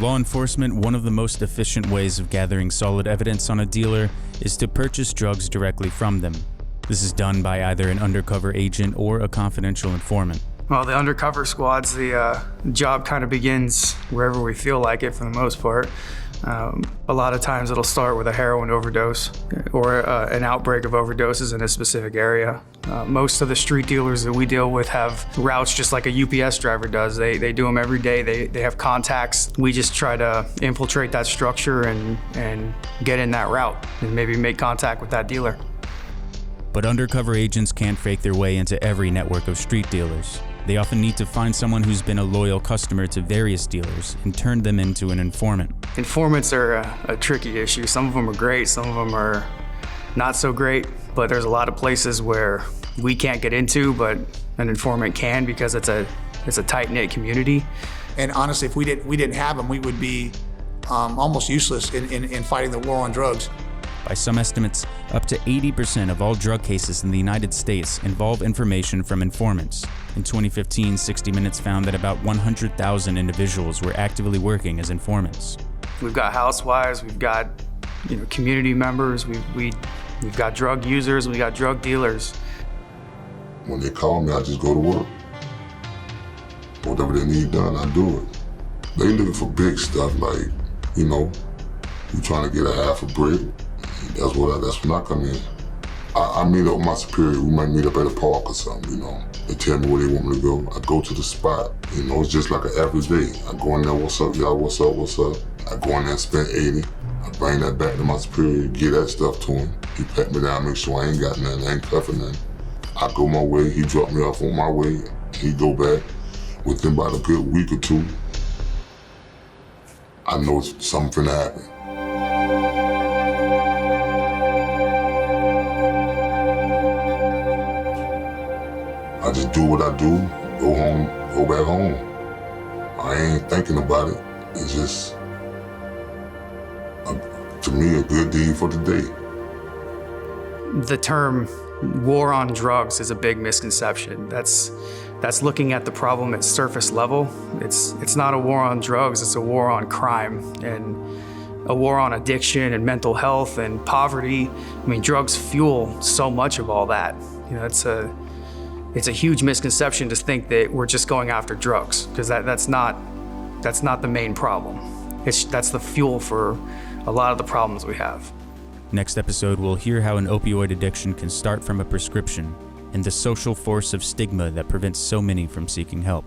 law enforcement, one of the most efficient ways of gathering solid evidence on a dealer is to purchase drugs directly from them. This is done by either an undercover agent or a confidential informant. Well, the undercover squads, the job kind of begins wherever we feel like it for the most part. A lot of times it'll start with a heroin overdose or an outbreak of overdoses in a specific area. Most of the street dealers that we deal with have routes just like a UPS driver does. They do them every day. They have contacts. We just try to infiltrate that structure and get in that route and maybe make contact with that dealer. But undercover agents can't fake their way into every network of street dealers. They often need to find someone who's been a loyal customer to various dealers and turn them into an informant. Informants are a tricky issue. Some of them are great, some of them are not so great, but there's a lot of places where we can't get into, but an informant can because it's a tight-knit community. And honestly, if we didn't have them, we would be almost useless in fighting the war on drugs. By some estimates, up to 80% of all drug cases in the United States involve information from informants. In 2015, 60 Minutes found that about 100,000 individuals were actively working as informants. We've got housewives, we've got community members, we've got drug users, we got drug dealers. When they call me, I just go to work. Whatever they need done, I do it. They looking for big stuff like, you trying to get a half a brick. That's when I come in. I meet up with my superior. We might meet up at a park or something, They tell me where they want me to go. I go to the spot. It's just like an average day. I go in there, what's up, y'all, what's up, what's up? I go in there and spend 80. I bring that back to my superior, give that stuff to him. He pat me down, make sure I ain't got nothing, I ain't cuffing nothing. I go my way, he drop me off on my way. He go back. Within about a good week or two, I know something finna happen. I just do what I do, go home, go back home. I ain't thinking about it. It's just, to me, a good deed for the day. The term war on drugs is a big misconception. That's looking at the problem at surface level. It's not a war on drugs, it's a war on crime and a war on addiction and mental health and poverty. Drugs fuel so much of all that. It's a huge misconception to think that we're just going after drugs, because that's not the main problem. That's the fuel for a lot of the problems we have. Next episode, we'll hear how an opioid addiction can start from a prescription and the social force of stigma that prevents so many from seeking help.